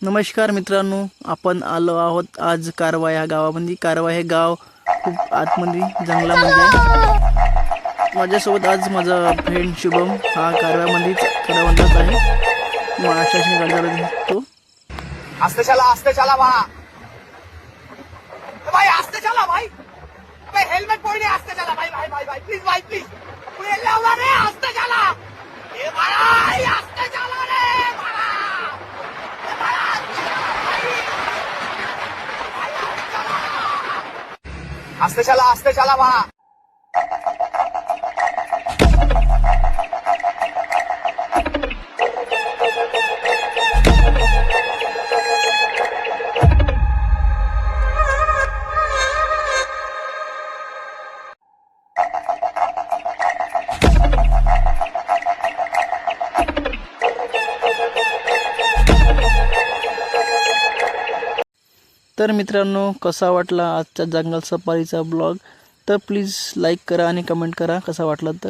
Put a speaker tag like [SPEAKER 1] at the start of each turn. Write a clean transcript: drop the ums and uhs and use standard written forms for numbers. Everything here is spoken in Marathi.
[SPEAKER 1] नमस्कार मित्रांनो, आपण आलो आहोत आज कारवा या गावामध्ये। कारवा हे गाव खूप आतमध्ये जंगलामध्ये आहे। माझ्यासोबत आज माझा फ्रेंड शुभम हा कारव्यामध्येच कडवंदाच आहे। महाराष्ट्राची गाडी चालवत तो।
[SPEAKER 2] आस्ते चला भाई आस्ते चला भाई भाई हेलमेट पहने आस्ते चला भाई प्लीज तू ये लावा रे आस्ते चला ए भाई आस्ते चला रे आस्ते चला भाई
[SPEAKER 1] तर मित्रांनो, कसा वाटला आजचा जंगल सफारीचा ब्लॉग? तर प्लीज लाईक करा आणि कमेंट करा कसा वाटला तर।